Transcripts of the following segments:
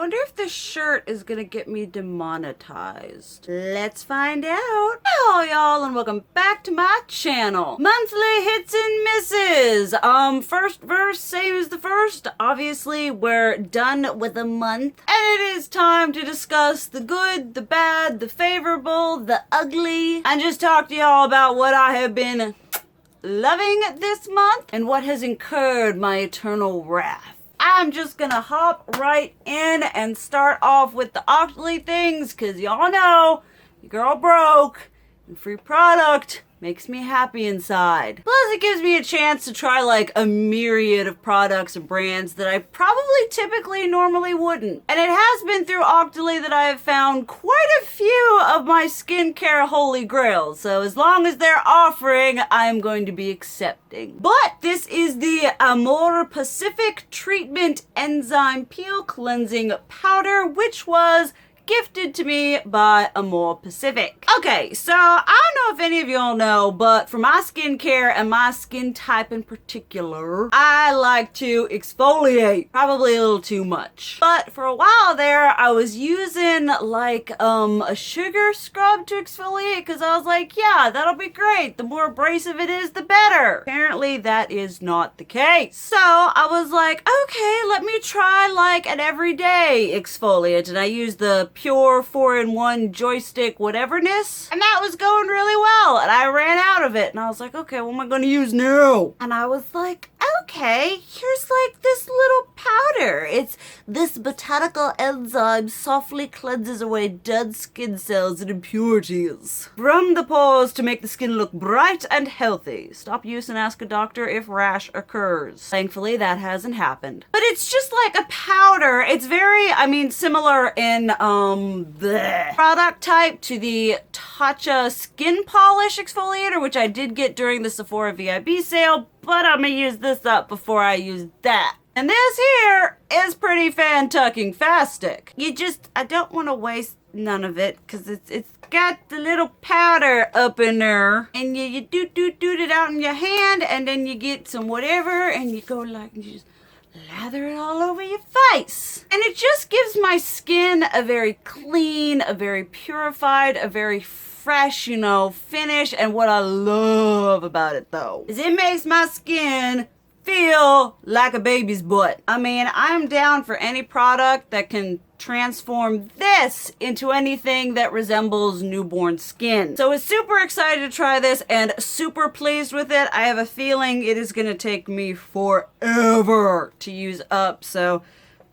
wonder if this shirt is gonna get me demonetized. Let's find out. Hello y'all and welcome back to my channel. Monthly hits and misses. First verse, same as the first. Obviously we're done with a month and it is time to discuss the good, the bad, the favorable, the ugly, and just talk to y'all about what I have been loving this month and what has incurred my eternal wrath. I'm just gonna hop right in and start off with the ugly things, cause y'all know your girl broke and free product makes me happy inside. Plus it gives me a chance to try like a myriad of products and brands that I probably typically normally wouldn't. And it has been through Octoly that I have found quite a few of my skincare holy grails. So as long as they're offering, I'm going to be accepting. But this is the Amorepacific Treatment Enzyme Peel Cleansing Powder, which was gifted to me by Amore Pacific. Okay, so I don't know if any of y'all know, but for my skincare and my skin type in particular, I like to exfoliate, probably a little too much. But for a while there, I was using like a sugar scrub to exfoliate because I was like, yeah, that'll be great. The more abrasive it is, the better. Apparently that is not the case. So I was like, okay, let me try like an everyday exfoliant, and I used the Pure 4-in-1 joystick whateverness, and that was going really well, and I ran out of it and I was like, okay, what am I gonna use now? And I was like, okay, here's like this little powder. It's this botanical enzyme softly cleanses away dead skin cells and impurities from the pores to make the skin look bright and healthy. Stop use and ask a doctor if rash occurs. Thankfully that hasn't happened. But it's just like a powder. It's very, I mean, similar in the product type to the Tatcha Skin Polish Exfoliator, which I did get during the Sephora VIB sale, but I'm gonna use this up before I use that. And this here is pretty fantastic. I don't want to waste none of it because it's got the little powder up in there, and you do it out in your hand, and then you get some whatever, and you go like, you just lather it all over your face. And it just gives my skin a very clean, a very purified, a very fresh, you know, finish. And what I love about it though is it makes my skin feel like a baby's butt. I mean, I'm down for any product that can transform this into anything that resembles newborn skin. So I was super excited to try this and super pleased with it. I have a feeling it is gonna take me forever to use up, so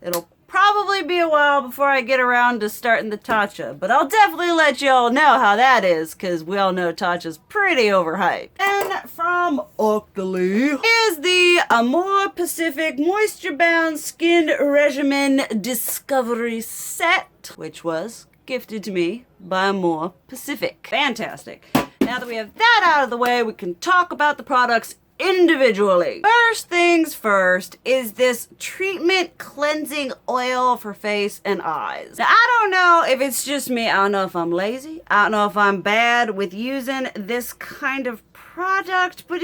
it'll probably be a while before I get around to starting the Tatcha, but I'll definitely let y'all know how that is, because we all know Tatcha's pretty overhyped. And from Octoly is the Amore Pacific Moisture Bound Skin Regimen Discovery Set, which was gifted to me by Amore Pacific. Fantastic. Now that we have that out of the way, we can talk about the products individually. First things first is this treatment cleansing oil for face and eyes. Now, I don't know if it's just me. I don't know if I'm lazy. I don't know if I'm bad with using this kind of product, but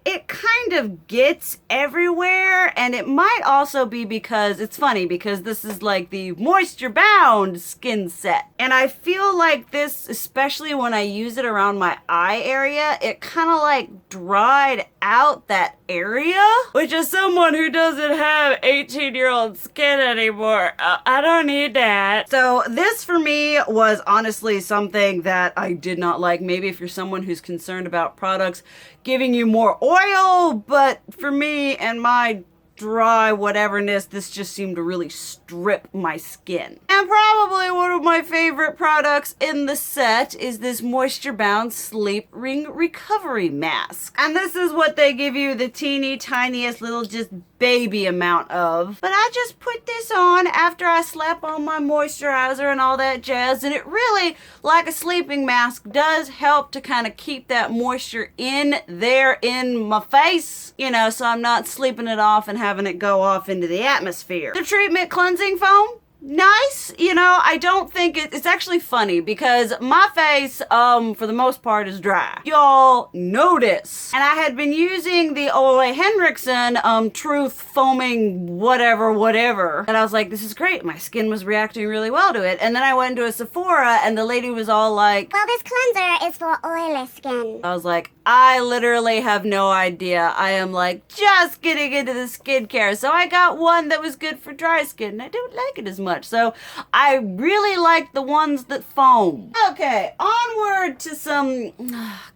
it kind of gets everywhere. And it might also be because it's funny because this is like the moisture bound skin set, and I feel like this, especially when I use it around my eye area, it kind of like dried out that area, which is someone who doesn't have 18-year-old skin anymore. I don't need that. So this for me was honestly something that I did not like. Maybe if you're someone who's concerned about products giving you more oil, but for me and my dry whateverness, this just seemed to really strip my skin. And probably one of my favorite products in the set is this Moisture Bound Sleep Ring Recovery Mask. And this is what they give you the teeny tiniest little just baby amount of. But I just put this on after I slap on my moisturizer and all that jazz, and it really, like a sleeping mask, does help to kind of keep that moisture in there in my face, you know, so I'm not sleeping it off and having it go off into the atmosphere. The treatment cleansing foam, nice. You know, I don't think it's actually funny because my face, for the most part is dry. Y'all notice. And I had been using the Ole Henriksen, Truth Foaming whatever. And I was like, this is great. My skin was reacting really well to it. And then I went into a Sephora and the lady was all like, well, this cleanser is for oily skin. I was like, I literally have no idea. I am like just getting into the skincare. So I got one that was good for dry skin and I don't like it as much. So I really like the ones that foam. Okay, onward to some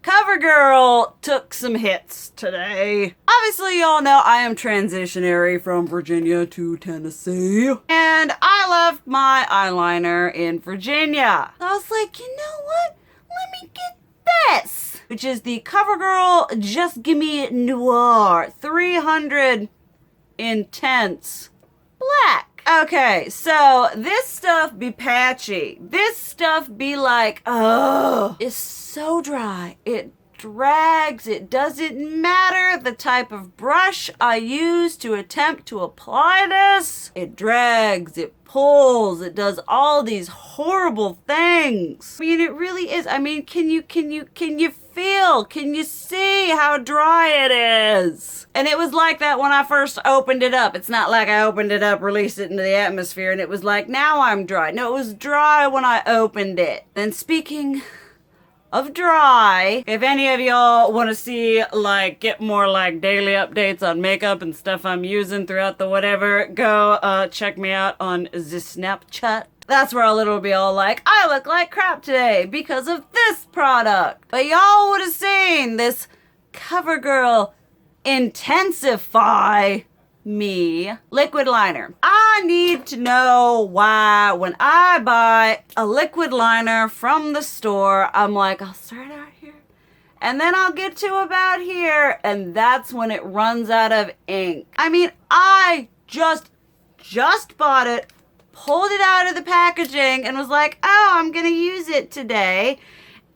CoverGirl took some hits today. Obviously, y'all know I am transitionary from Virginia to Tennessee. And I left my eyeliner in Virginia. I was like, you know what? Let me get this, which is the CoverGirl Just Gimme Noir 300 Intense Black. Okay, so this stuff be patchy. This stuff be like, oh, it's so dry. It drags. It doesn't matter the type of brush I use to attempt to apply this. It drags, it pulls, it does all these horrible things. I mean, it really is. I mean, can you feel? Can you see how dry it is? And it was like that when I first opened it up. It's not like I opened it up, released it into the atmosphere, and it was like, now I'm dry. No, it was dry when I opened it. And speaking of dry, if any of y'all want to see, like, get more, like, daily updates on makeup and stuff I'm using throughout the whatever, go, check me out on the Snapchat. That's where it'll be all like, I look like crap today because of this product. But y'all would have seen this CoverGirl Intensify Me liquid liner. I need to know why when I buy a liquid liner from the store, I'm like, I'll start out here and then I'll get to about here, and that's when it runs out of ink. I mean, I just bought it, pulled it out of the packaging and was like, oh, I'm gonna use it today.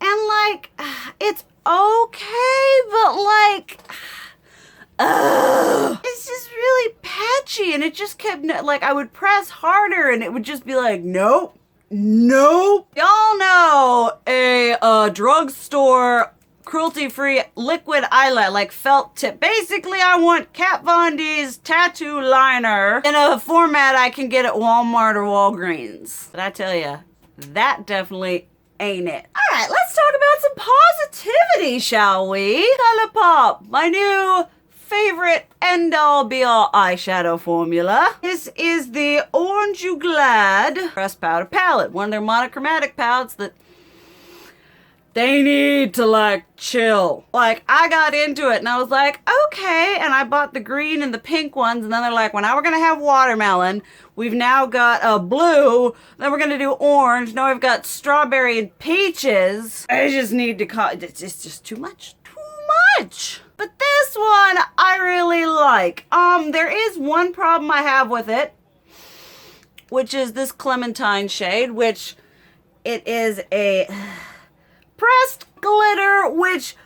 And like, it's okay, but like, it's just really patchy, and it just kept, like, I would press harder and it would just be like, nope. Y'all know a drugstore cruelty-free liquid eyeliner, like felt tip. Basically, I want Kat Von D's tattoo liner in a format I can get at Walmart or Walgreens. But I tell you, that definitely ain't it. All right, let's talk about some positivity, shall we? Colourpop, my new favorite end-all be-all eyeshadow formula. This is the Orange You Glad pressed powder palette, one of their monochromatic palettes that they need to, like, chill. Like, I got into it and I was like, okay, and I bought the green and the pink ones, and then they're like, well, now we're gonna have watermelon, we've now got a blue, then we're gonna do orange, now we've got strawberry and peaches. I just need to it's just too much. But this one I really like. There is one problem I have with it, which is this clementine shade, which it is a pressed glitter, which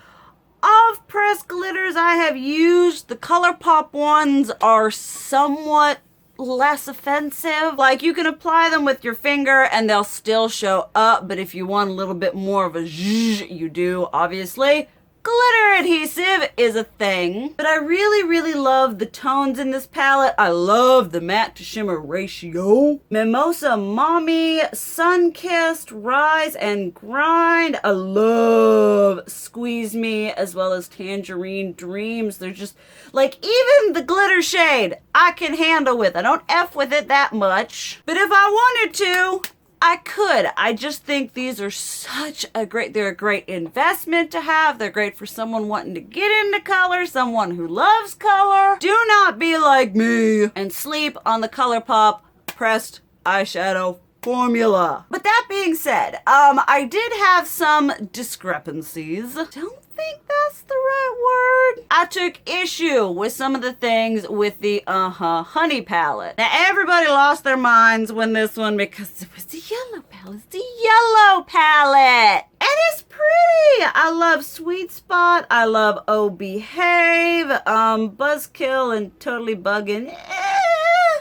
of pressed glitters I have used, the Colourpop ones are somewhat less offensive. Like, you can apply them with your finger and they'll still show up, but if you want a little bit more of a zhuzh, you do, obviously. Glitter adhesive is a thing, but I really love the tones in this palette. I love the matte to shimmer ratio. Mimosa Mommy, Sun-Kissed, Rise and Grind. I love Squeeze Me, as well as Tangerine Dreams. They're just, like, even the glitter shade I can handle with. I don't F with it that much, but if I wanted to, I could. I just think these are they're a great investment to have. They're great for someone wanting to get into color, someone who loves color. Do not be like me and sleep on the Colourpop pressed eyeshadow formula. But that being said, I did have some discrepancies. Don't think that's the right word. I took issue with some of the things with the Uh-Huh Honey palette. Now, everybody lost their minds when this one, because it was the yellow palette. It's the yellow palette. And it's pretty. I love Sweet Spot. I love Oh Behave. Buzzkill and Totally Buggin'.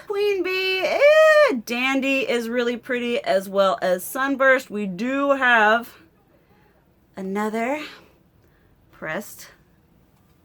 Queen Bee. Dandy is really pretty, as well as Sunburst. We do have another pressed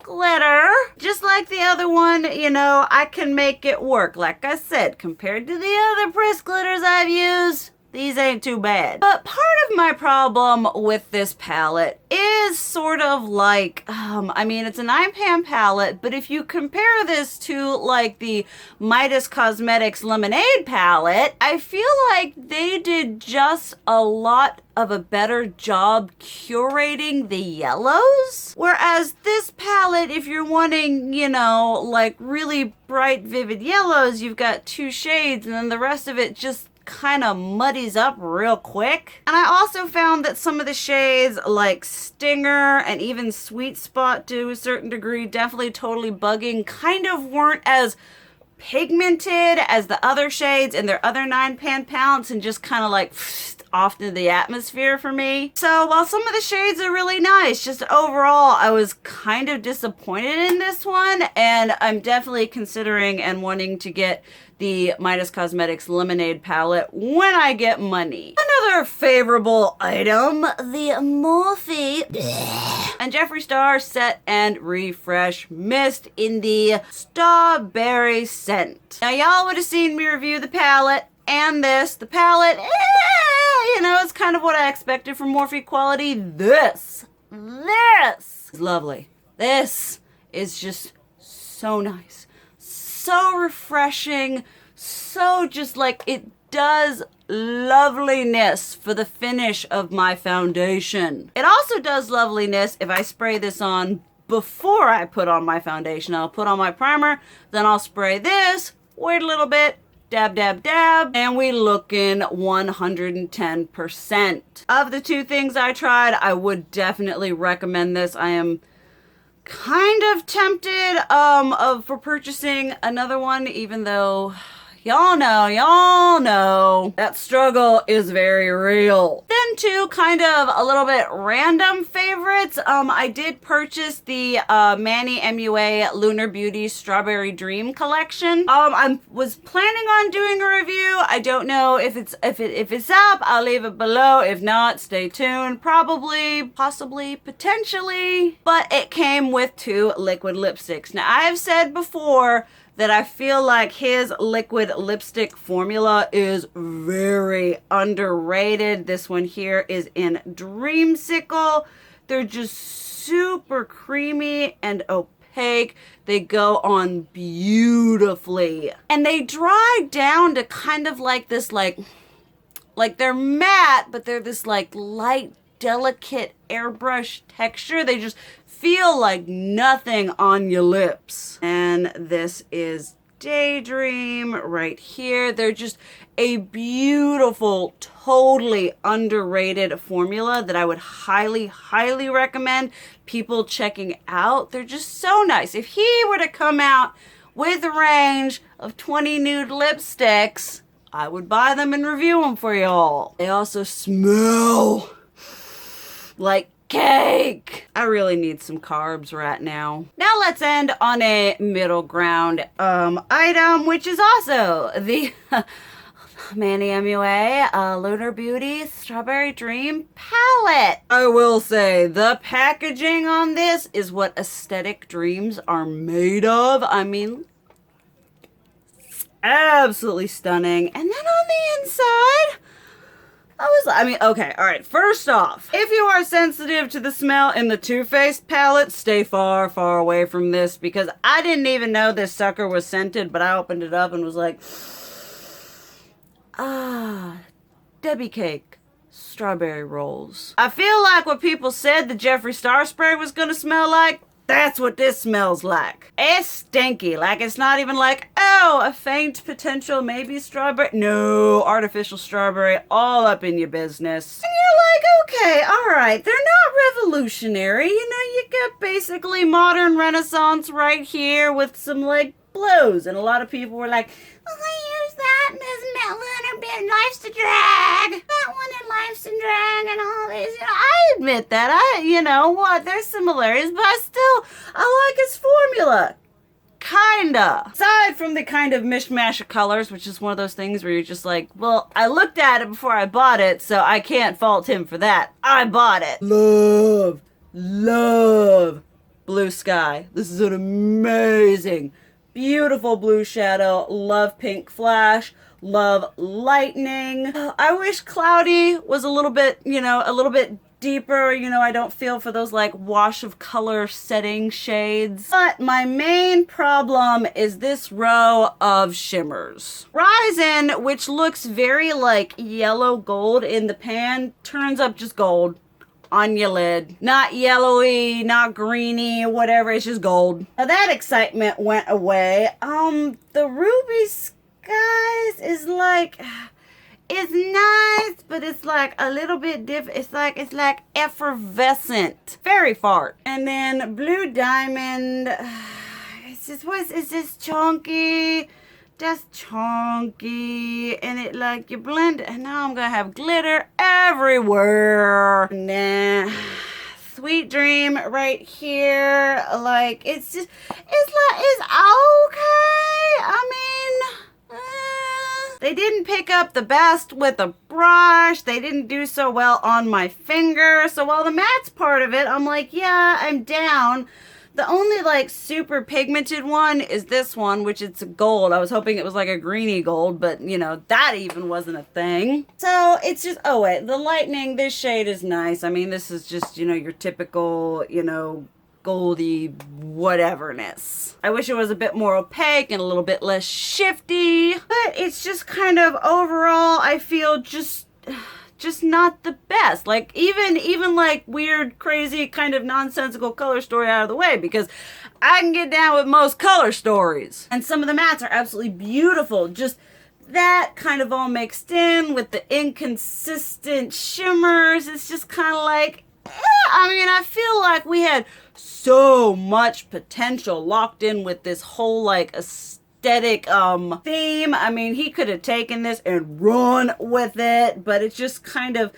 glitter. Just like the other one, you know, I can make it work. Like I said, compared to the other pressed glitters I've used, these ain't too bad. But part of my problem with this palette is sort of like, I mean, it's a 9-pan palette, but if you compare this to like the Midas Cosmetics Lemonade palette, I feel like they did just a lot of a better job curating the yellows. Whereas this palette, if you're wanting, you know, like really bright, vivid yellows, you've got 2 shades, and then the rest of it just kind of muddies up real quick. And I also found that some of the shades like Stinger and even Sweet Spot to a certain degree, definitely totally bugging, kind of weren't as pigmented as the other shades in their other 9-pan palettes, and just kind of like off into the atmosphere for me. So while some of the shades are really nice, just overall I was kind of disappointed in this one, and I'm definitely considering and wanting to get the Midas Cosmetics Lemonade palette when I get money. Another favorable item, the Morphe and Jeffree Star Set and Refresh Mist in the Strawberry scent. Now y'all would have seen me review the palette and this. The palette, you know, it's kind of what I expected from Morphe quality. This is lovely. This is just so nice. So refreshing, so just like it does loveliness for the finish of my foundation. It also does loveliness if I spray this on before I put on my foundation. I'll put on my primer, then I'll spray this, wait a little bit, dab, dab, dab, and we looking 110%. Of the 2 things I tried, I would definitely recommend this. I am kind of tempted for purchasing another one, even though y'all know that struggle is very real. Then 2 kind of a little bit random favorites. I did purchase the Manny MUA Lunar Beauty Strawberry Dream collection. I was planning on doing a review. I don't know if it's up. I'll leave it below. If not, stay tuned. Probably, possibly, potentially. But it came with 2 liquid lipsticks. Now I have said before that I feel like his liquid lipstick formula is very underrated. This one here is in Dreamsicle. They're just super creamy and opaque. They go on beautifully. And they dry down to kind of like this, like they're matte, but they're this like light, delicate airbrush texture. They just feel like nothing on your lips. And this is Daydream right here. They're just a beautiful, totally underrated formula that I would highly, highly recommend people checking out. They're just so nice. If he were to come out with a range of 20 nude lipsticks, I would buy them and review them for y'all. They also smell like cake. I really need some carbs right now. Now let's end on a middle ground item, which is also the Manny MUA Lunar Beauty Strawberry Dream palette. I will say the packaging on this is what aesthetic dreams are made of. I mean, absolutely stunning. And then on the inside, okay, all right. First off, if you are sensitive to the smell in the Too Faced palette, stay far, far away from this, because I didn't even know this sucker was scented, but I opened it up and was like, Debbie cake, strawberry rolls. I feel like what people said the Jeffree Star spray was gonna smell like, that's what this smells like. It's stinky. Like, it's not even like, oh, a faint potential, maybe strawberry. No, artificial strawberry all up in your business. And you're like, okay, all right, they're not revolutionary. You know, you got basically modern Renaissance right here with some, like, blows. And a lot of people were like, well, I use that and this Lunar Beauty Life's to Drag. That one in Life's to Drag and all these. You know, I admit that. You know what, there's similarities, but I like his formula. kinda. Aside from the kind of mishmash of colors, which is one of those things where you're just like, well, I looked at it before I bought it, so I can't fault him for that. I bought it. Love, love Blue Sky. This is an amazing, beautiful blue shadow. Love Pink Flash. Love Lightning. I wish Cloudy was a little bit, you know, a little bit deeper. You know, I don't feel for those like wash of color setting shades. But my main problem is this row of shimmers. Resin, which looks very like yellow gold in the pan, turns up just gold on your lid. Not yellowy, not greeny, whatever, it's just gold. Now that excitement went away. The Ruby Skies is like, it's nice, but it's like a little bit different. It's like effervescent. Very fart. And then Blue Diamond, it's just chunky. Just chunky. And it like, you blend it, and now I'm gonna have glitter everywhere. Nah. Sweet Dream right here. Like, it's just, it's okay. I mean, they didn't pick up the best with a brush. They didn't do so well on my finger. So while the matte's part of it, I'm like, yeah, I'm down. The only like super pigmented one is this one, which it's gold. I was hoping it was like a greeny gold, but you know, that even wasn't a thing. So it's just, oh wait, the Lightning, this shade is nice. I mean, this is just, you know, your typical, you know, goldy whateverness. I wish it was a bit more opaque and a little bit less shifty, but it's just kind of overall, I feel just not the best. Like even like weird, crazy, kind of nonsensical color story out of the way, because I can get down with most color stories. And some of the mattes are absolutely beautiful. Just that kind of all mixed in with the inconsistent shimmers. It's just kind of like, I mean, I feel like we had so much potential locked in with this whole like aesthetic theme. I mean, he could have taken this and run with it, but it's just kind of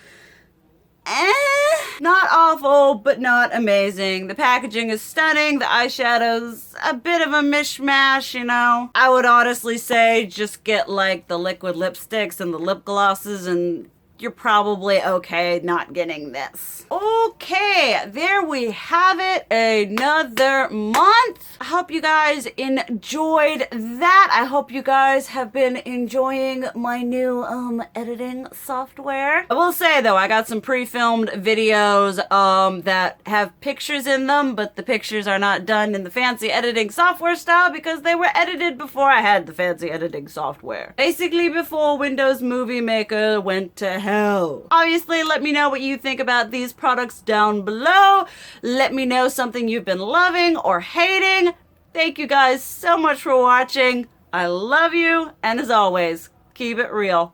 not awful, but not amazing. The packaging is stunning. The eyeshadow's a bit of a mishmash, you know. I would honestly say just get like the liquid lipsticks and the lip glosses, and you're probably okay not getting this. Okay, there we have it. Another month. I hope you guys enjoyed that. I hope you guys have been enjoying my new editing software. I will say though, I got some pre-filmed videos that have pictures in them, but the pictures are not done in the fancy editing software style because they were edited before I had the fancy editing software. Basically before Windows Movie Maker went to hell. Obviously, let me know what you think about these products down below. Let me know something you've been loving or hating. Thank you guys so much for watching. I love you, and as always, keep it real.